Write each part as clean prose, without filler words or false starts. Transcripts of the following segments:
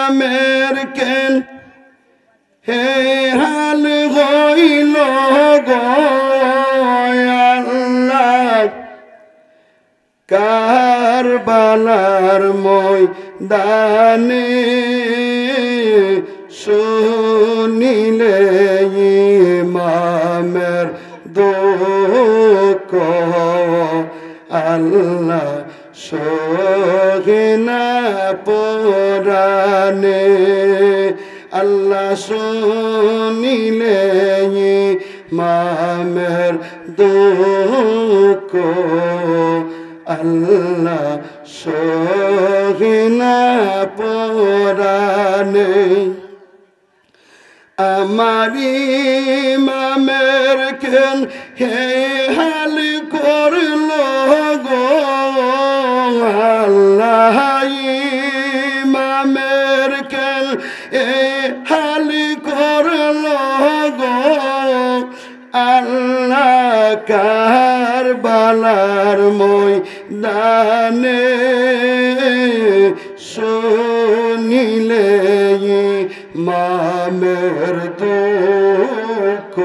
ইমামের কেন হে হাল হইল গো আল্লাহ কারবালার ময়দানে শুনিলে ইমামের দুঃখ আল্লাহ সহিনা পরানে আল্লাহ শুনিলে ইমামের দুঃখ আল্লাহ সহিনা পরানে আমার ইমামের কেন হে হাল করল গো আল্লাহ ইমামের কেন এ হাল করল গো আল্লাহ কারবালার ময়দানে শুনিলে ইমামের দুঃখ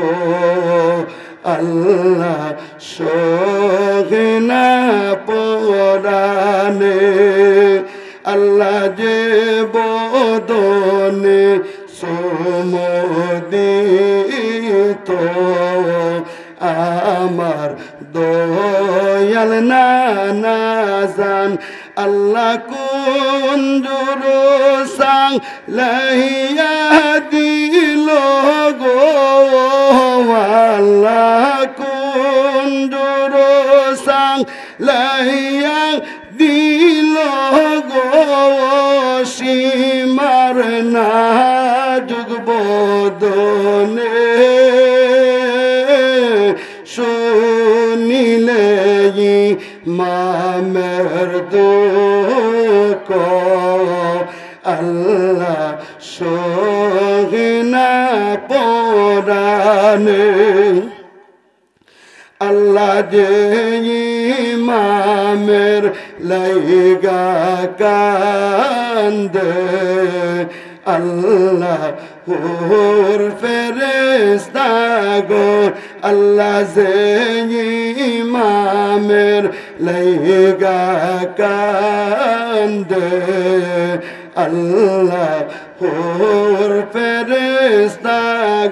আল্লাহ সহিনা পরানে আল্লাহ যে বদনে সমুদিত আমার দয়াল নানা জান আল্লাহ কুঞ্জুর সাং লাইয়া দিল গো আল্লাহ কুঞ্জুর সাং লাইয়া দিল গো সীমার না যুগ বদনে শুনিলে ইমামের দুঃখ আল্লাহ সহিনা পরানে আল্লাহ যে ইমামের লাইগা কান্দে আল্লাহ হুর ফেরেশতা গো আল্লাহ যে ইমামের লাইগা কান্দে আল্লাহ হুর ফেরেশতা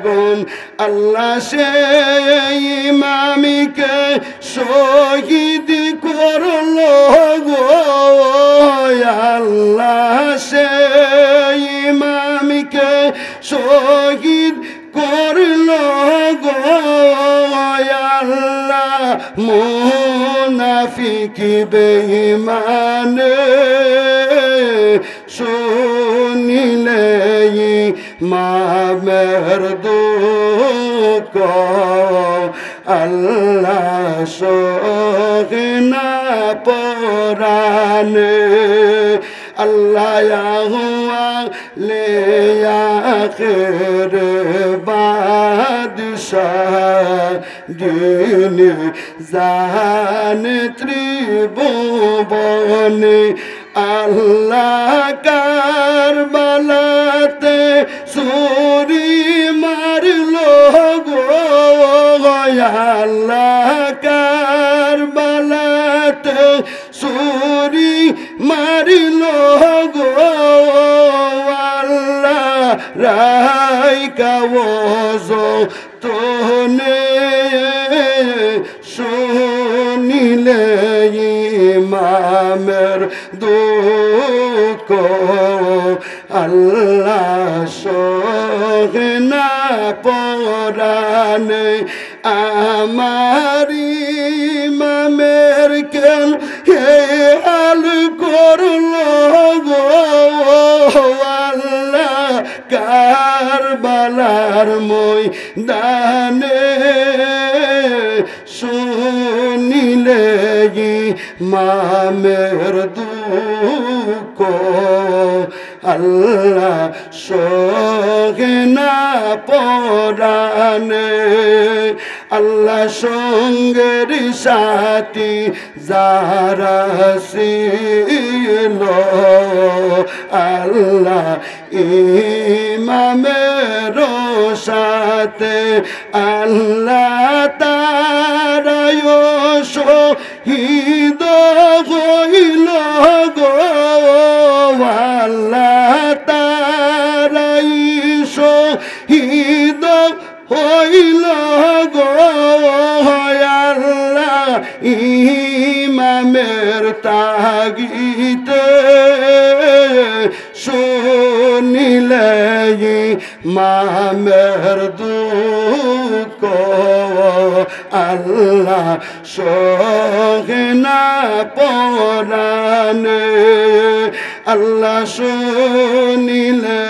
গুন আল্লাহ সেই ইমামিকে শহীদ করল গো আল্লাহ সেই ইমামিকে শহীদ করল গো আল্লাহ মুনাফিক বেঈমানে শুনিলে ইমামের দুঃখ আল্লাহ সহিনা পরানে আল্লাহ লে আখির বাদশাহ দিন জান ত্রিভুবনে আল্লাহ কারবালাতে ছুরি মারল গো আল্লাহ কারবালাতে ছুরি মারল গো আল্লাহ রাইকা ওযতনে শুনিলে ইমামের দুঃখ আল্লাহ সহিনা পরানে আমার ইমামের কেন হে হাল করল গো আল্লাহ কারবালার ময়দানে শুনিলে ইমামের দুঃখ আল্লাহ সহিনা পরানে আল্লাহ সঙ্গের সাথী যারা ছিল আল্লাহ ইমামের সাথে আল্লাহ তারায় শহীদ হইল গো আল্লাহ তারাই শহীদ হইল গো আল্লাহ ইমামের তাগিতে শুনিলে ইমামের দুঃখ আল্লাহ সহে না পরানে আল্লাহ শুনিলে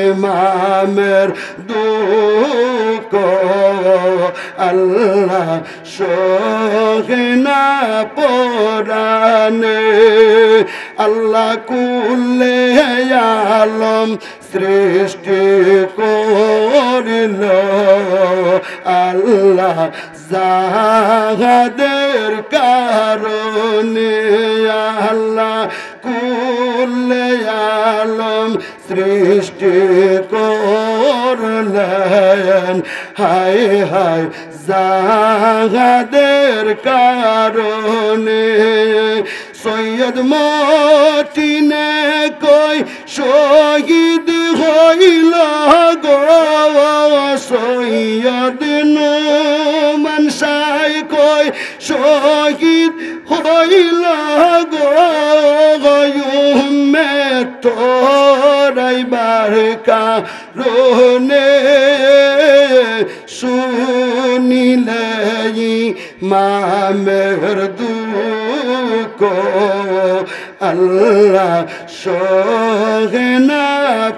ইমামের দুঃখ আল্লাহ সহে না পরানে আল্লাহ কুলে আলম সৃষ্টি করিল আল্লাহ যাহাদের কারণে আল্লাহ কুলে আলম সৃষ্টি করলেন হায় হায় যাহাদের কারণে সৈয়দ মতিনে কই শহীদ হইল গো সৈয়দ নোমান সাই কই শহীদ হইল গো মে তোরাইবার কারণে শুনিলে ইমামের দুঃখ আল্লাহ সহে না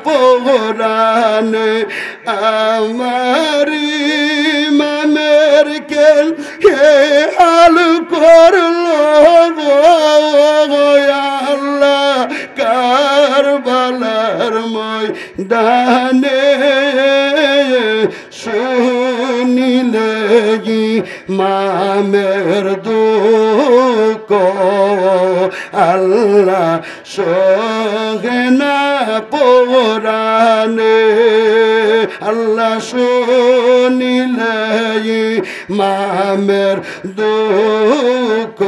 পরানে আমার ইমামের কেল কে হাল করলো গো আল্লাহ কারবালার ময়দানে শুনিলে ইমামের দুঃখ আল্লাহ সহে না পরানে আল্লাহ শুনিলে ইমামের দুঃখ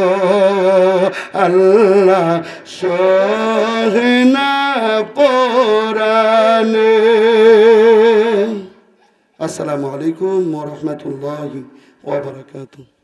আল্লাহ সহে না পরানে আসসালামু আলাইকুম ওয়া রাহমাতুল্লাহি ওয়া বারাকাতুহু।